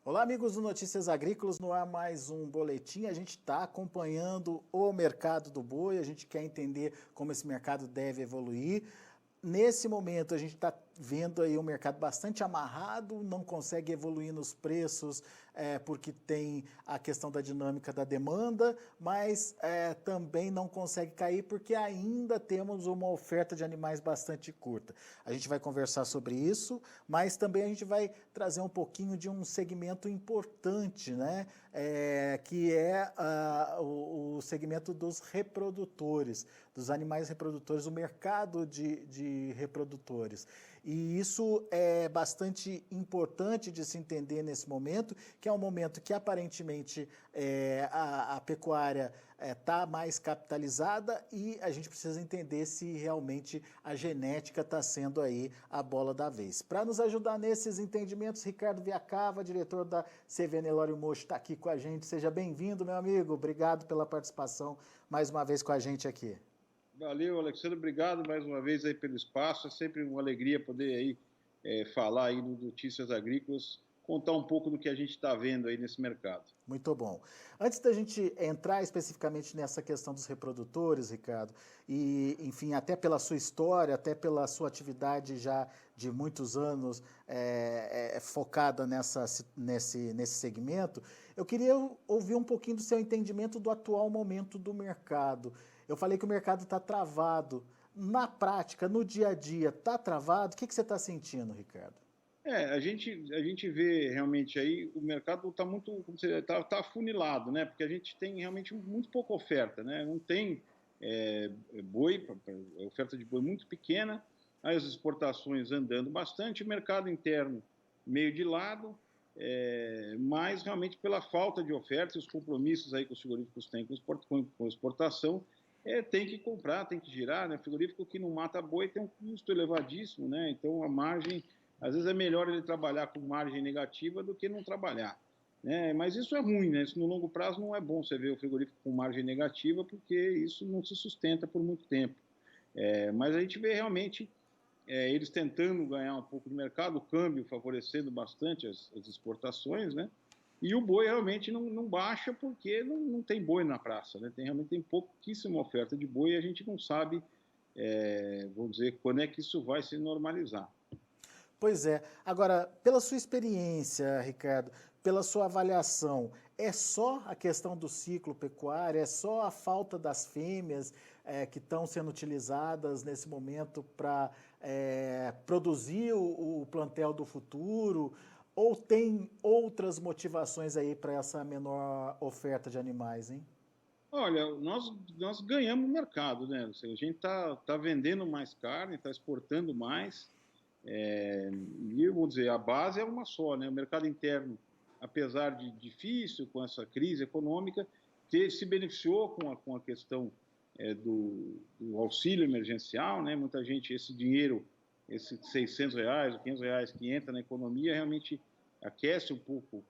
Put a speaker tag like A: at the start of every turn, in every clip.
A: Olá, amigos do Notícias Agrícolas, no ar mais um boletim. A gente está acompanhando o mercado do boi, a gente quer entender como esse mercado deve evoluir. Nesse momento, a gente está vendo aí um mercado bastante amarrado, não consegue evoluir nos preços porque tem a questão da dinâmica da demanda, mas também não consegue cair porque ainda temos uma oferta de animais bastante curta. A gente vai conversar sobre isso, mas também a gente vai trazer um pouquinho de um segmento importante, né? Que é o segmento dos reprodutores, dos animais reprodutores, o mercado de reprodutores. E isso é bastante importante de se entender nesse momento, que é um momento que aparentemente a pecuária está mais capitalizada e a gente precisa entender se realmente a genética está sendo aí a bola da vez. Para nos ajudar nesses entendimentos, Ricardo Viacava, diretor da CV Nelore Mocho, está aqui com a gente. Seja bem-vindo, meu amigo. Obrigado pela participação mais uma vez com a gente aqui.
B: Valeu, Alexandre, obrigado mais uma vez aí pelo espaço, é sempre uma alegria poder aí falar aí no Notícias Agrícolas, contar um pouco do que a gente está vendo aí nesse mercado.
A: Muito bom. Antes da gente entrar especificamente nessa questão dos reprodutores, Ricardo, e enfim, até pela sua história, até pela sua atividade já de muitos anos focada nesse segmento, eu queria ouvir um pouquinho do seu entendimento do atual momento do mercado. Eu falei que o mercado está travado. Na prática, no dia a dia, está travado? O que você está sentindo, Ricardo?
B: A gente vê realmente aí, o mercado está muito, como você tá afunilado, né? Porque a gente tem realmente muito pouca oferta, né? Não tem boi, a oferta de boi muito pequena, aí as exportações andando bastante, o mercado interno meio de lado, mas realmente pela falta de oferta e os compromissos aí que os frigoríficos têm com exportação, tem que comprar, tem que girar, né? Frigorífico que não mata boi tem um custo elevadíssimo, né? Então a margem, às vezes é melhor ele trabalhar com margem negativa do que não trabalhar, né? Mas isso é ruim, né? Isso no longo prazo não é bom você ver o frigorífico com margem negativa, porque isso não se sustenta por muito tempo. Mas a gente vê realmente eles tentando ganhar um pouco de mercado, o câmbio favorecendo bastante as exportações, né? E o boi realmente não baixa porque não tem boi na praça, né? Realmente tem pouquíssima oferta de boi e a gente não sabe, vamos dizer, quando é que isso vai se normalizar.
A: Pois é. Agora, pela sua experiência, Ricardo, pela sua avaliação, é só a questão do ciclo pecuário, é só a falta das fêmeas que estão sendo utilizadas nesse momento para produzir o plantel do futuro? Ou tem outras motivações aí para essa menor oferta de animais, hein?
B: Olha, nós ganhamos mercado, né? Ou seja, a gente tá vendendo mais carne, está exportando mais, e eu vou dizer, a base é uma só, né? O mercado interno, apesar de difícil com essa crise econômica, se beneficiou com a questão do auxílio emergencial, né? Muita gente, esse dinheiro, esses R$ 600, R$ 500 que entra na economia, realmente aquece um pouco.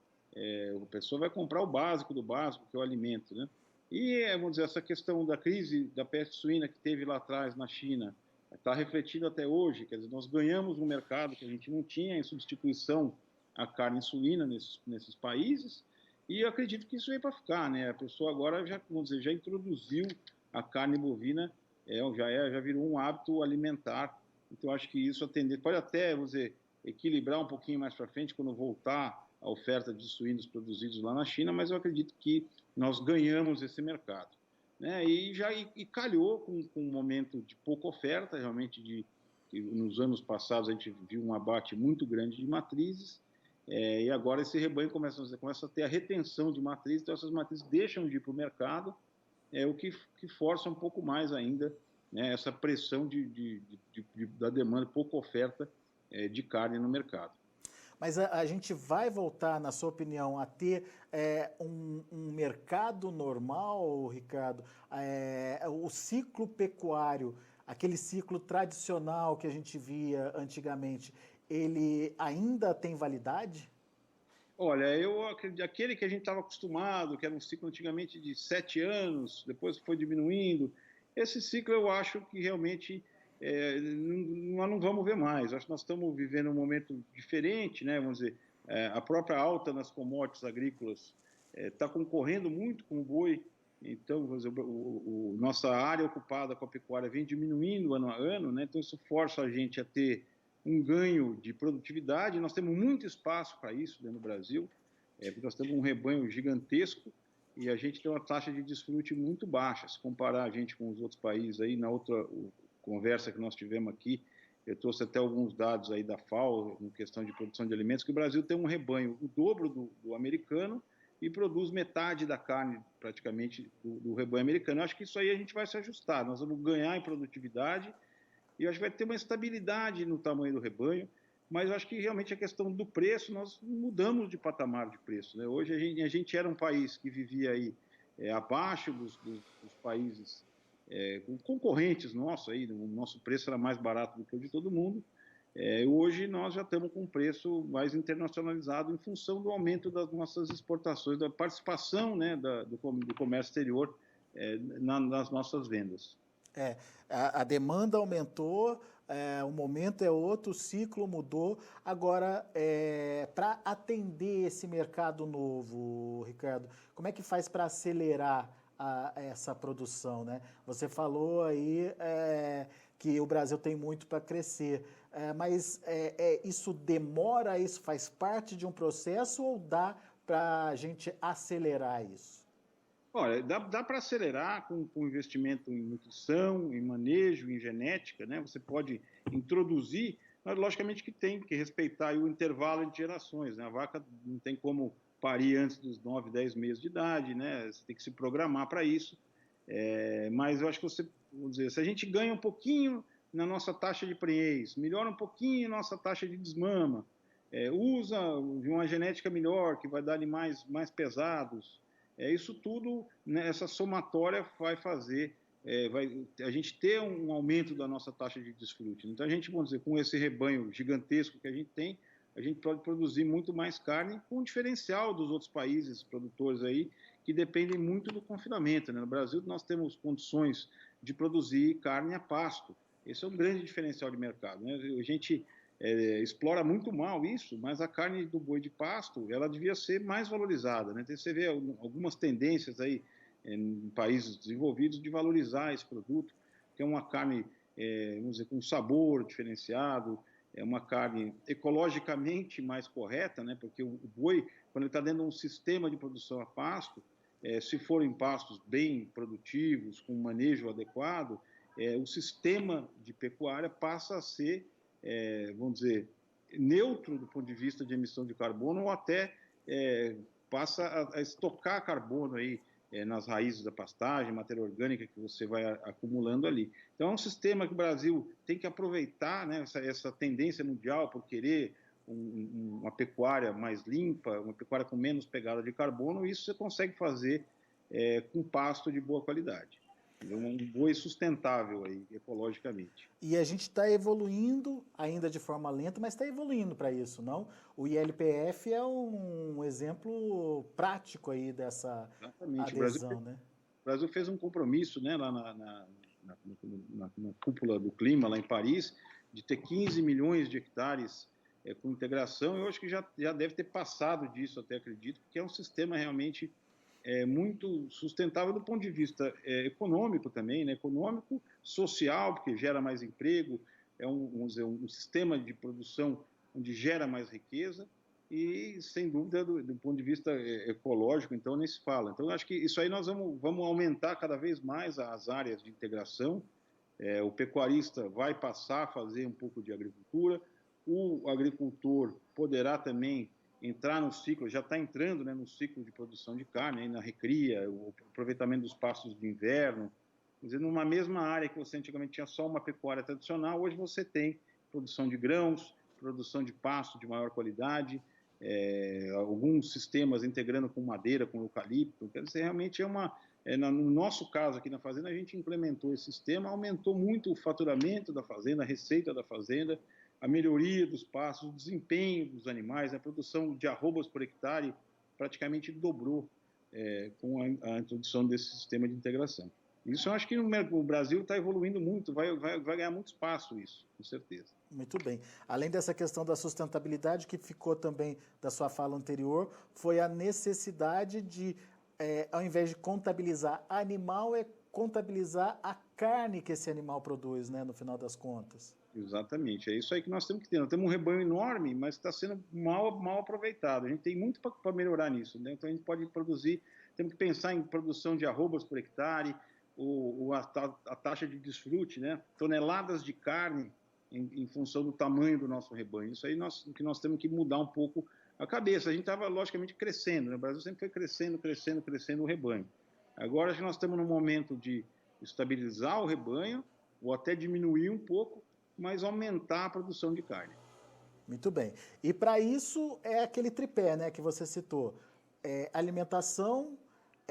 B: A pessoa vai comprar o básico do básico, que é o alimento, né? E, vamos dizer, essa questão da crise da peste suína que teve lá atrás na China, está refletido até hoje, quer dizer, nós ganhamos um mercado que a gente não tinha em substituição à carne suína nesses países, e eu acredito que isso veio para ficar, né? A pessoa agora já, vamos dizer, já introduziu a carne bovina, já virou um hábito alimentar, então acho que isso atender, pode até, vamos dizer, equilibrar um pouquinho mais para frente quando voltar a oferta de suínos produzidos lá na China, mas eu acredito que nós ganhamos esse mercado, né? E calhou com um momento de pouca oferta, realmente que nos anos passados a gente viu um abate muito grande de matrizes, e agora esse rebanho começa a ter a retenção de matrizes, então essas matrizes deixam de ir para o mercado, o que força um pouco mais ainda, né, essa pressão da demanda, pouca oferta de carne no mercado.
A: Mas a gente vai voltar, na sua opinião, a ter um mercado normal, Ricardo? O ciclo pecuário, aquele ciclo tradicional que a gente via antigamente, ele ainda tem validade?
B: Olha, eu acredito, aquele que a gente estava acostumado, que era um ciclo antigamente de 7 anos, depois foi diminuindo, esse ciclo eu acho que realmente nós não vamos ver mais. Acho que nós estamos vivendo um momento diferente, né? Vamos dizer, A própria alta nas commodities agrícolas está concorrendo muito com o boi. Então, nossa área ocupada com a pecuária vem diminuindo ano a ano, né? Então isso força a gente a ter um ganho de produtividade. Nós temos muito espaço para isso dentro do Brasil, porque nós temos um rebanho gigantesco e a gente tem uma taxa de desfrute muito baixa. Se comparar a gente com os outros países, aí na outra conversa que nós tivemos aqui, eu trouxe até alguns dados aí da FAO, em questão de produção de alimentos, que o Brasil tem um rebanho o dobro do americano e produz metade da carne, praticamente, do rebanho americano. Eu acho que isso aí a gente vai se ajustar, nós vamos ganhar em produtividade e eu acho que vai ter uma estabilidade no tamanho do rebanho, mas eu acho que realmente a questão do preço, nós mudamos de patamar de preço, né? Hoje a gente era um país que vivia aí abaixo dos países concorrentes nossos, aí, o nosso preço era mais barato do que o de todo mundo. Hoje nós já estamos com um preço mais internacionalizado em função do aumento das nossas exportações, da participação, né, do comércio exterior nas nossas vendas.
A: A demanda aumentou, o momento é outro, o ciclo mudou. Agora, para atender esse mercado novo, Ricardo, como é que faz para acelerar essa produção, né? Você falou aí que o Brasil tem muito para crescer, mas isso demora, isso faz parte de um processo ou dá para a gente acelerar isso?
B: Olha, dá para acelerar com investimento em nutrição, em manejo, em genética, né? Você pode introduzir, mas logicamente que tem que respeitar aí o intervalo de gerações, né? A vaca não tem como parir antes dos 9, 10 meses de idade, né? Você tem que se programar para isso. Mas eu acho que vamos dizer, se a gente ganha um pouquinho na nossa taxa de prenhez, melhora um pouquinho a nossa taxa de desmama, usa uma genética melhor, que vai dar animais mais pesados, isso tudo, né, essa somatória vai fazer a gente ter um aumento da nossa taxa de desfrute. Então, a gente, vamos dizer, com esse rebanho gigantesco que a gente pode produzir muito mais carne com um diferencial dos outros países produtores aí, que dependem muito do confinamento, né? No Brasil, nós temos condições de produzir carne a pasto. Esse é um grande diferencial de mercado, né? A gente explora muito mal isso, mas a carne do boi de pasto, ela devia ser mais valorizada, né? Então, você vê algumas tendências aí em países desenvolvidos de valorizar esse produto, que é uma carne, vamos dizer, com sabor diferenciado, é uma carne ecologicamente mais correta, né? Porque o boi, quando ele está dentro de um sistema de produção a pasto, se forem pastos bem produtivos, com manejo adequado, o sistema de pecuária passa a ser, vamos dizer, neutro do ponto de vista de emissão de carbono ou até passa a estocar carbono aí nas raízes da pastagem, matéria orgânica que você vai acumulando ali. Então, é um sistema que o Brasil tem que aproveitar, né, essa tendência mundial por querer uma pecuária mais limpa, uma pecuária com menos pegada de carbono, e isso você consegue fazer com pasto de boa qualidade. Um boi sustentável aí, ecologicamente.
A: E a gente está evoluindo, ainda de forma lenta, mas está evoluindo para isso, não? O ILPF é um exemplo prático aí dessa
B: Exatamente.
A: adesão, né?
B: O Brasil fez um compromisso, né, lá na cúpula do clima, lá em Paris, de ter 15 milhões de hectares com integração. Eu acho que já deve ter passado disso, até acredito, porque é um sistema realmente muito sustentável do ponto de vista econômico também, né? Econômico, social, porque gera mais emprego, vamos dizer, um sistema de produção onde gera mais riqueza e, sem dúvida, do ponto de vista ecológico, então, nem se fala. Então, acho que isso aí nós vamos aumentar cada vez mais as áreas de integração. O pecuarista vai passar a fazer um pouco de agricultura, o agricultor poderá também entrar no ciclo, já está entrando, né, no ciclo de produção de carne, aí na recria, o aproveitamento dos pastos de inverno. Quer dizer, numa mesma área que você antigamente tinha só uma pecuária tradicional, hoje você tem produção de grãos, produção de pasto de maior qualidade, alguns sistemas integrando com madeira, com eucalipto. Quer dizer, realmente no nosso caso aqui na fazenda, a gente implementou esse sistema, aumentou muito o faturamento da fazenda, a receita da fazenda, a melhoria dos pastos, o desempenho dos animais, a produção de arrobas por hectare praticamente dobrou com a introdução desse sistema de integração. Isso eu acho que o Brasil está evoluindo muito, vai ganhar muito espaço isso, com certeza.
A: Muito bem. Além dessa questão da sustentabilidade, que ficou também da sua fala anterior, foi a necessidade de, ao invés de contabilizar animal, é contabilizar a carne que esse animal produz, né, no final das contas.
B: Exatamente, é isso aí que nós temos que ter. Nós temos um rebanho enorme, mas está sendo mal aproveitado. A gente tem muito para melhorar nisso, né? Então a gente pode produzir, temos que pensar em produção de arrobas por hectare, a taxa de desfrute, né? Toneladas de carne em função do tamanho do nosso rebanho. Isso aí que nós temos que mudar um pouco a cabeça. A gente estava, logicamente, crescendo, né? O Brasil sempre foi crescendo o rebanho. Agora nós estamos num momento de estabilizar o rebanho, ou até diminuir um pouco, mas aumentar a produção de carne.
A: Muito bem. E para isso é aquele tripé, né, que você citou. Alimentação,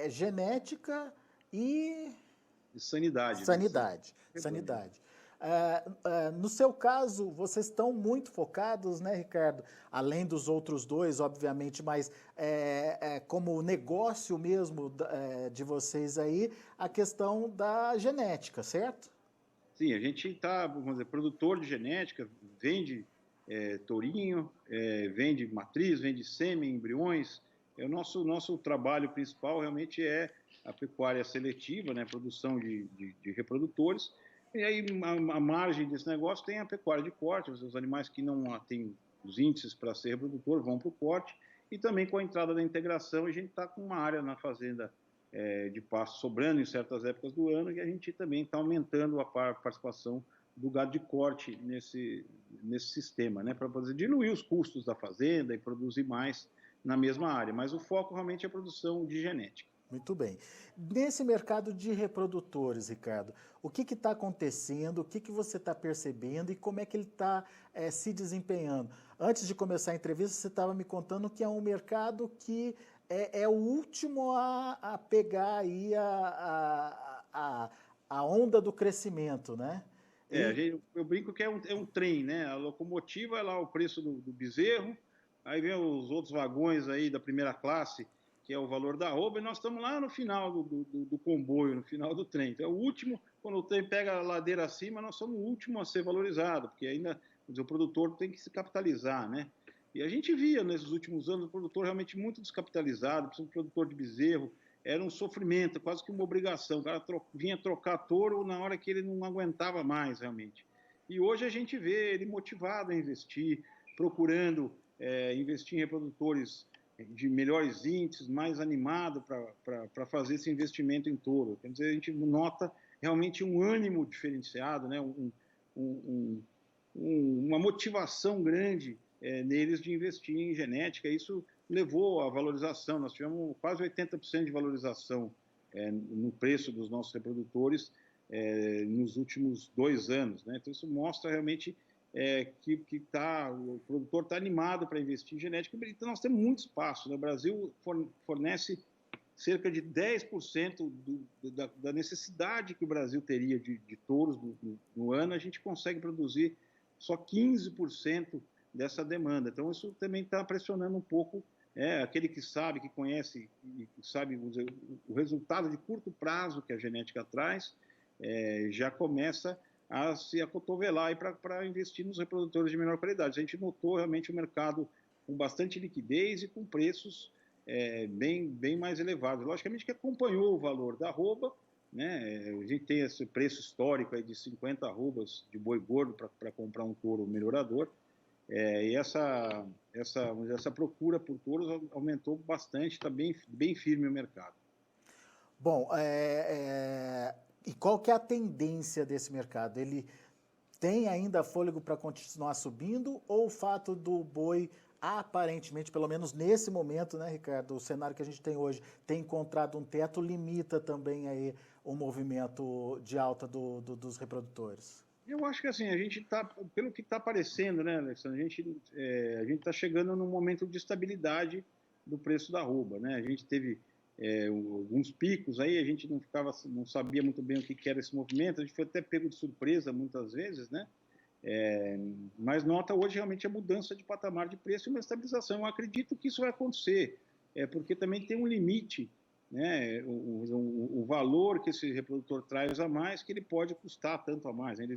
A: genética e
B: Sanidade.
A: sanidade.
B: Né?
A: Sanidade. No seu caso, vocês estão muito focados, né, Ricardo? Além dos outros dois, obviamente, mas como negócio mesmo de vocês aí, a questão da genética, certo?
B: Sim, a gente está, vamos dizer, produtor de genética, vende tourinho, vende matriz, vende sêmen, embriões. O nosso trabalho principal realmente é a pecuária seletiva, né, produção de reprodutores. E aí, a margem desse negócio tem a pecuária de corte, os animais que não têm os índices para ser reprodutor vão para o corte. E também com a entrada da integração, a gente está com uma área na fazenda de pasto sobrando em certas épocas do ano, e a gente também está aumentando a participação do gado de corte nesse sistema, né, para poder diluir os custos da fazenda e produzir mais na mesma área. Mas o foco realmente é a produção de genética.
A: Muito bem. Nesse mercado de reprodutores, Ricardo, o que está acontecendo, o que você está percebendo e como é que ele está se desempenhando? Antes de começar a entrevista, você estava me contando que é um mercado que é o último a pegar aí a onda do crescimento, né?
B: Eu brinco que é um trem, né? A locomotiva é lá o preço do bezerro, aí vem os outros vagões aí da primeira classe, que é o valor da arroba, e nós estamos lá no final do comboio, no final do trem. Então, é o último, quando o trem pega a ladeira acima, nós somos o último a ser valorizado, porque ainda o produtor tem que se capitalizar, né? E a gente via nesses últimos anos o produtor realmente muito descapitalizado, principalmente o produtor de bezerro, era um sofrimento, quase que uma obrigação. O cara vinha trocar touro na hora que ele não aguentava mais, realmente. E hoje a gente vê ele motivado a investir, procurando investir em reprodutores de melhores índices, mais animado para fazer esse investimento em touro. Quer dizer, a gente nota realmente um ânimo diferenciado, né? Uma motivação grande neles de investir em genética. Isso levou à valorização. Nós tivemos quase 80% de valorização no preço dos nossos reprodutores nos últimos 2 anos, né? Então, isso mostra realmente que o produtor está animado para investir em genética. Então, nós temos muito espaço, né? O Brasil fornece cerca de 10% da necessidade que o Brasil teria de touros no ano, a gente consegue produzir só 15% dessa demanda. Então, isso também está pressionando um pouco aquele que sabe, que conhece e sabe o resultado de curto prazo que a genética traz, já começa a se acotovelar para investir nos reprodutores de menor qualidade. A gente notou realmente o mercado com bastante liquidez e com preços bem mais elevados. Logicamente que acompanhou o valor da arroba, né? A gente tem esse preço histórico aí de 50 arrobas de boi gordo para comprar um touro melhorador, e essa procura por touros aumentou bastante, está bem firme o mercado.
A: Bom, e qual que é a tendência desse mercado? Ele tem ainda fôlego para continuar subindo ou o fato do boi aparentemente, pelo menos nesse momento, né, Ricardo, o cenário que a gente tem hoje, tem encontrado um teto, limita também aí o movimento de alta dos reprodutores?
B: Eu acho que assim, a gente está, pelo que está aparecendo, né, Alexandre, a gente está chegando num momento de estabilidade do preço da arroba, né? A gente teve alguns picos aí, a gente não sabia muito bem o que era esse movimento, a gente foi até pego de surpresa muitas vezes, né? Mas nota hoje realmente a mudança de patamar de preço e uma estabilização. Eu acredito que isso vai acontecer, porque também tem um limite, né? O valor que esse reprodutor traz a mais, que ele pode custar tanto a mais, né?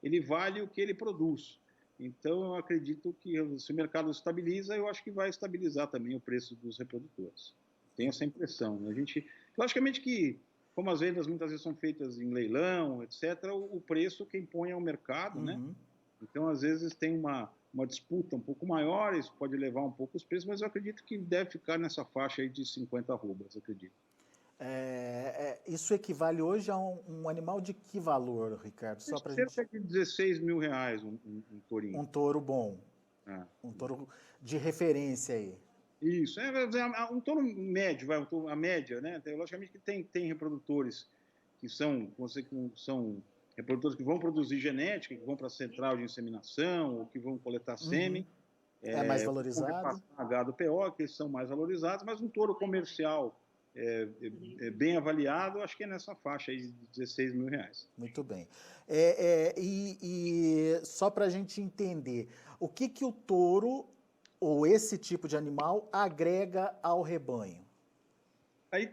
B: Ele vale o que ele produz. Então, eu acredito que se o mercado estabiliza, eu acho que vai estabilizar também o preço dos reprodutores. Tenho essa impressão, né? Logicamente que, como as vendas muitas vezes são feitas em leilão, etc., o preço quem põe é o mercado, né? Então, às vezes, tem uma disputa um pouco maior, isso pode levar um pouco os preços, mas eu acredito que deve ficar nessa faixa aí de 50 arrobas, acredito.
A: Isso equivale hoje a um animal de que valor, Ricardo? Só pra
B: Cerca
A: gente...
B: de 16 mil reais um tourinho.
A: Um touro bom, um touro de referência aí.
B: Isso, um touro médio, a média, né? Logicamente que tem reprodutores que são reprodutores que vão produzir genética, que vão para a central de inseminação, ou que vão coletar sêmen.
A: É mais valorizado.
B: Gado PO, que são mais valorizados, mas um touro comercial bem avaliado, acho que é nessa faixa aí de 16 mil reais.
A: Muito bem. Só para a gente entender, o que o touro, ou esse tipo de animal, agrega ao rebanho?
B: Aí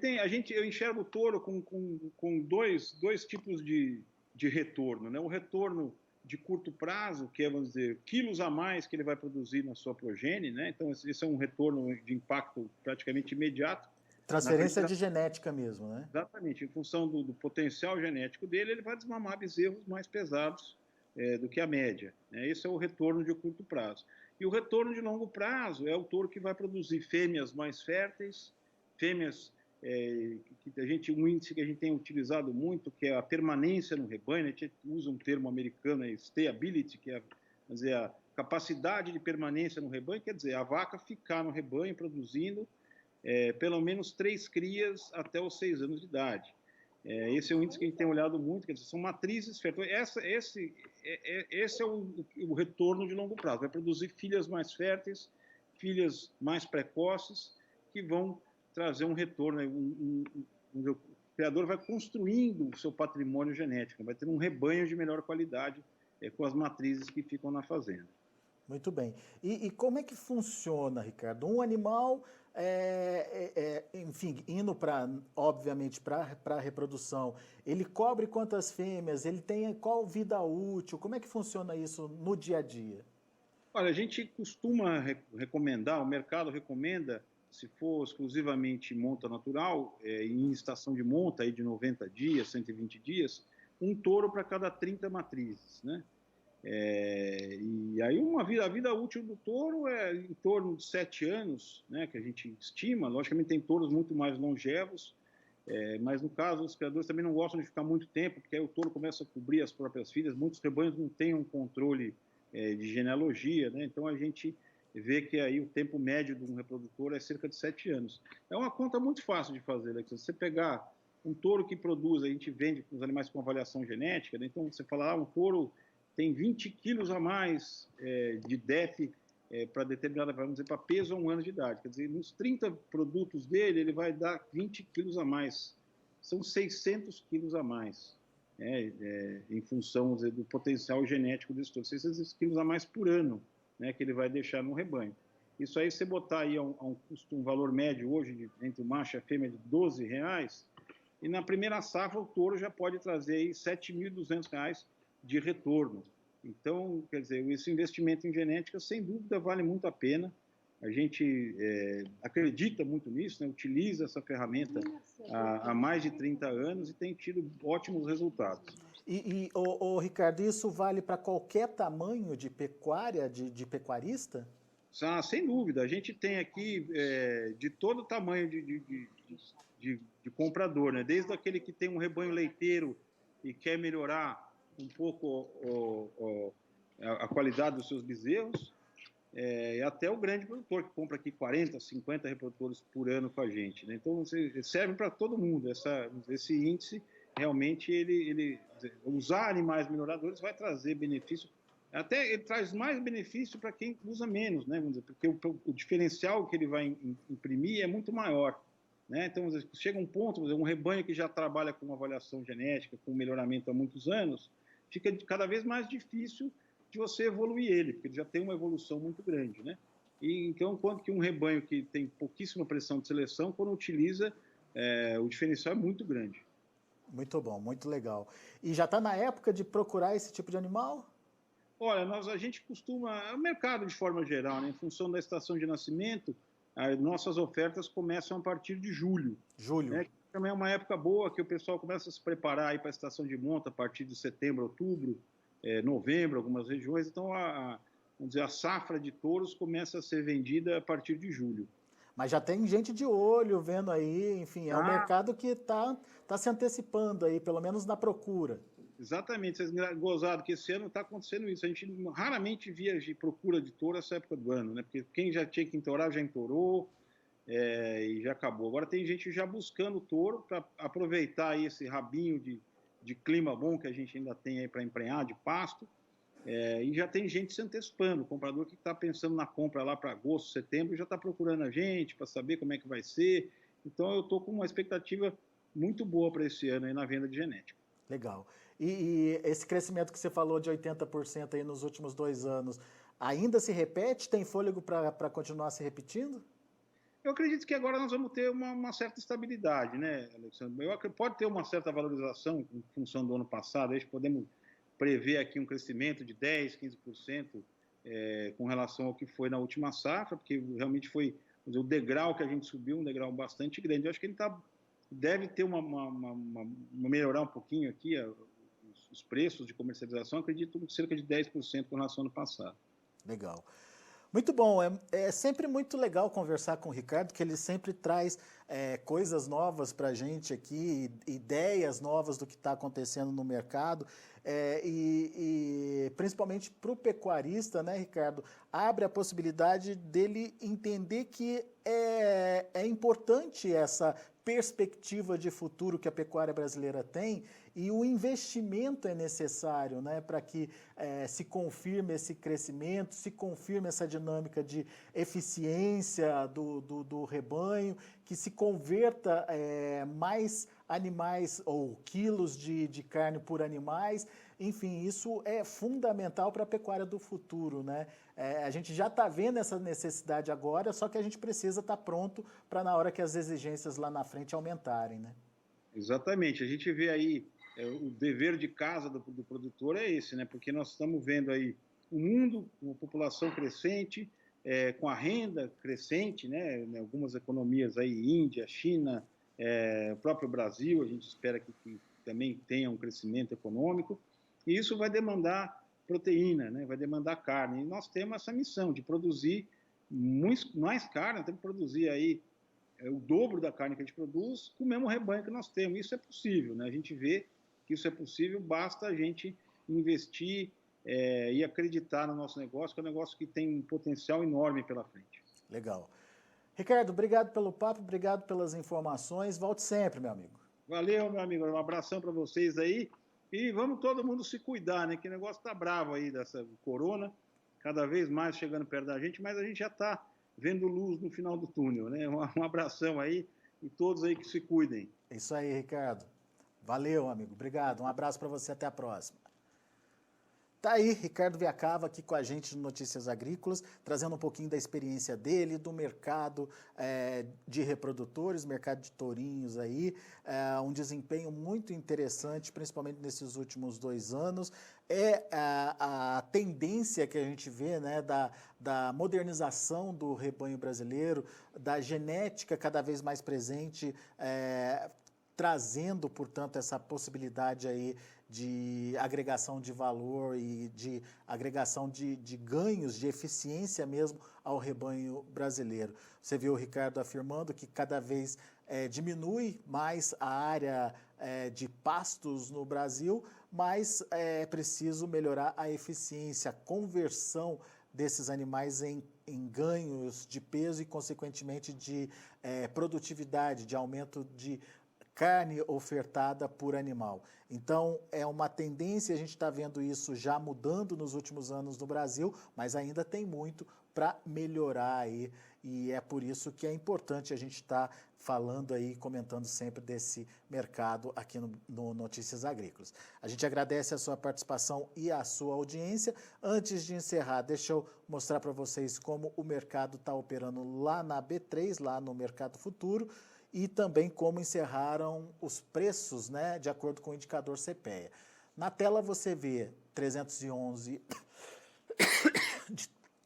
B: eu enxergo o touro com dois tipos de retorno, né? O retorno de curto prazo, que é, vamos dizer, quilos a mais que ele vai produzir na sua progênie, né? Então, esse é um retorno de impacto praticamente imediato.
A: Transferência de genética mesmo, né?
B: Exatamente. Em função do potencial genético dele, ele vai desmamar bezerros mais pesados do que a média, né? Esse é o retorno de curto prazo. E o retorno de longo prazo é o touro que vai produzir fêmeas mais férteis, fêmeas um índice que a gente tem utilizado muito, que é a permanência no rebanho. A gente usa um termo americano, stability, que é, vamos dizer, a capacidade de permanência no rebanho, quer dizer, a vaca ficar no rebanho produzindo pelo menos 3 crias até os 6 anos de idade. Esse é um índice que a gente tem olhado muito, quer dizer, são matrizes férteis. Esse é o retorno de longo prazo, vai produzir filhas mais férteis, filhas mais precoces, que vão trazer um retorno. O criador vai construindo o seu patrimônio genético, vai ter um rebanho de melhor qualidade com as matrizes que ficam na fazenda.
A: Muito bem. E como é que funciona, Ricardo? Um animal, enfim, indo obviamente, para a reprodução, ele cobre quantas fêmeas? Ele tem qual vida útil? Como é que funciona isso no dia a dia?
B: Olha, a gente costuma recomendar, o mercado recomenda, se for exclusivamente monta natural, em estação de monta aí de 90 dias, 120 dias, um touro para cada 30 matrizes, né? E aí a vida útil do touro é em torno de 7 anos, né, que a gente estima. Logicamente tem touros muito mais longevos, mas no caso os criadores também não gostam de ficar muito tempo, porque aí o touro começa a cobrir as próprias filhas. Muitos rebanhos não têm um controle de genealogia, né? Então a gente vê que aí o tempo médio de um reprodutor é cerca de 7 anos. É uma conta muito fácil de fazer, né? Se você pegar um touro que produz, a gente vende os animais com avaliação genética, né? Então você fala, um touro tem 20 quilos a mais de DEF para determinada, vamos dizer, para peso a 1 ano de idade. Quer dizer, nos 30 produtos dele, ele vai dar 20 quilos a mais. São 600 quilos a mais, em função, vamos dizer, do potencial genético desse touro. 600 quilos a mais por ano, né, que ele vai deixar no rebanho. Isso aí, você botar aí um valor médio hoje, entre o macho e a fêmea, de R$12, e na primeira safra o touro já pode trazer aí R$7.200 de retorno. Então, quer dizer, esse investimento em genética, sem dúvida, vale muito a pena. A gente acredita muito nisso, né? Utiliza essa ferramenta há mais de 30 anos e tem tido ótimos resultados.
A: Ricardo, isso vale para qualquer tamanho de pecuária, de pecuarista?
B: Sem dúvida. A gente tem aqui de todo tamanho de comprador, né? Desde aquele que tem um rebanho leiteiro e quer melhorar um pouco a qualidade dos seus bezerros, até o grande produtor, que compra aqui 40, 50 reprodutores por ano com a gente, né? Então, serve para todo mundo. Esse índice, realmente, usar animais melhoradores vai trazer benefício. Até ele traz mais benefício para quem usa menos, né? Vamos dizer, porque o diferencial que ele vai imprimir é muito maior, né? Então, chega um ponto, um rebanho que já trabalha com avaliação genética, com melhoramento há muitos anos, fica cada vez mais difícil de você evoluir ele, porque ele já tem uma evolução muito grande, né? E então, quanto que um rebanho que tem pouquíssima pressão de seleção, quando utiliza, o diferencial é muito grande.
A: Muito bom, muito legal. E já está na época de procurar esse tipo de animal?
B: Olha, a gente costuma, o mercado de forma geral, né, em função da estação de nascimento, as nossas ofertas começam a partir de julho,
A: Julho.
B: né? Que também é uma época boa que o pessoal começa a se preparar aí para a estação de monta a partir de setembro, outubro, novembro, algumas regiões. Então, vamos dizer, a safra de touros começa a ser vendida a partir de julho.
A: Mas já tem gente de olho vendo aí, enfim, é um
B: Ah,
A: mercado que tá se antecipando aí, pelo menos na procura.
B: exatamente, vocês gozado que esse ano está acontecendo isso. A gente raramente via de procura de touro essa época do ano, né? Porque quem já tinha que entourar já entourou, e já acabou. Agora tem gente já buscando touro para aproveitar aí esse rabinho de clima bom que a gente ainda tem aí para emprenhar, de pasto, e já tem gente se antecipando. O comprador que está pensando na compra lá para agosto, setembro, já está procurando a gente para saber como é que vai ser. Então eu estou com uma expectativa muito boa para esse ano aí na venda de genética.
A: Legal. E esse crescimento que você falou de 80% aí nos últimos 2 anos, ainda se repete? Tem fôlego para continuar se repetindo?
B: Eu acredito que agora nós vamos ter uma certa estabilidade, né, Alexandre? Pode ter uma certa valorização em função do ano passado, aí podemos prever aqui um crescimento de 10%, 15% com relação ao que foi na última safra, porque realmente foi dizer, o degrau que a gente subiu, um degrau bastante grande. Eu acho que ele deve ter melhorar um pouquinho aqui os preços de comercialização, acredito cerca de 10% com relação ao ano passado.
A: Legal. Muito bom, é sempre muito legal conversar com o Ricardo, que ele sempre traz coisas novas para a gente aqui, ideias novas do que está acontecendo no mercado, e principalmente para o pecuarista, né, Ricardo, abre a possibilidade dele entender que é importante essa perspectiva de futuro que a pecuária brasileira tem e o investimento é necessário, né, para que se confirme esse crescimento, se confirme essa dinâmica de eficiência do rebanho, que se converta mais animais ou quilos de carne por animais. Enfim, isso é fundamental para a pecuária do futuro, né? A gente já está vendo essa necessidade agora, só que a gente precisa estar pronto para na hora que as exigências lá na frente aumentarem, né?
B: Exatamente. A gente vê aí o dever de casa do produtor é esse, né? Porque nós estamos vendo aí o mundo com a população crescente, com a renda crescente, né? Em algumas economias aí, Índia, China, o próprio Brasil, a gente espera que também tenha um crescimento econômico, e isso vai demandar proteína, né? Vai demandar carne. E nós temos essa missão de produzir mais carne, temos que produzir aí o dobro da carne que a gente produz com o mesmo rebanho que nós temos. Isso é possível, né? A gente vê que isso é possível, basta a gente investir e acreditar no nosso negócio, que é um negócio que tem um potencial enorme pela frente.
A: Legal. Ricardo, obrigado pelo papo, obrigado pelas informações. Volte sempre, meu amigo.
B: Valeu, meu amigo. Um abração para vocês aí. E vamos todo mundo se cuidar, né? Que o negócio tá bravo aí dessa corona, cada vez mais chegando perto da gente, mas a gente já está vendo luz no final do túnel, né? Um abração aí e todos aí que se cuidem.
A: É isso aí, Ricardo. Valeu, amigo. Obrigado. Um abraço para você. Até a próxima. Tá aí, Ricardo Viacava aqui com a gente no Notícias Agrícolas, trazendo um pouquinho da experiência dele, do mercado de reprodutores, mercado de tourinhos aí, um desempenho muito interessante, principalmente nesses últimos 2 anos. A tendência que a gente vê, né, da modernização do rebanho brasileiro, da genética cada vez mais presente, trazendo, portanto, essa possibilidade aí de agregação de valor e de agregação de ganhos, de eficiência mesmo ao rebanho brasileiro. Você viu o Ricardo afirmando que cada vez diminui mais a área de pastos no Brasil, mas é preciso melhorar a eficiência, a conversão desses animais em ganhos de peso e, consequentemente, de produtividade, de aumento de carne ofertada por animal. Então, é uma tendência, a gente está vendo isso já mudando nos últimos anos no Brasil, mas ainda tem muito para melhorar aí, e é por isso que é importante a gente estar falando aí, comentando sempre desse mercado aqui no Notícias Agrícolas. A gente agradece a sua participação e a sua audiência. Antes de encerrar, deixa eu mostrar para vocês como o mercado está operando lá na B3, lá no Mercado Futuro, e também como encerraram os preços, né, de acordo com o indicador CPEA. Na tela você vê 311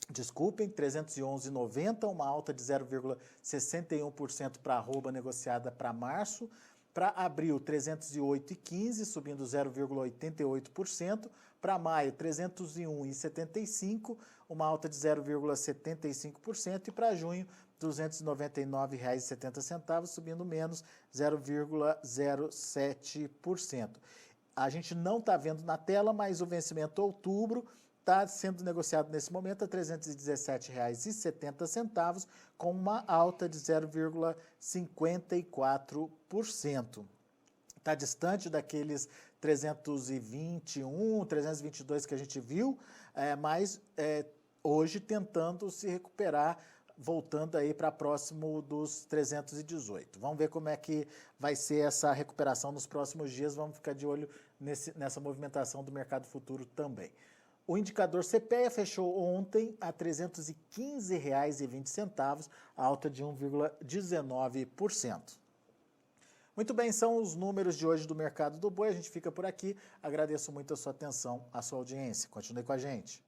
A: Desculpem, 311,90, uma alta de 0,61% para a arroba negociada para março. Para abril, 308,15, subindo 0,88%. Para maio, 301,75, uma alta de 0,75%. E para junho, R$ 299,70, subindo menos 0,07%. A gente não está vendo na tela, mas o vencimento outubro está sendo negociado nesse momento a R$ 317,70, com uma alta de 0,54%. Está distante daqueles 321, 322 que a gente viu, mas hoje tentando se recuperar, voltando aí para próximo dos 318. Vamos ver como é que vai ser essa recuperação nos próximos dias, vamos ficar de olho nessa movimentação do mercado futuro também. O indicador CPEA fechou ontem a R$ 315,20, alta de 1,19%. Muito bem, são os números de hoje do mercado do boi. A gente fica por aqui. Agradeço muito a sua atenção, a sua audiência. Continue com a gente.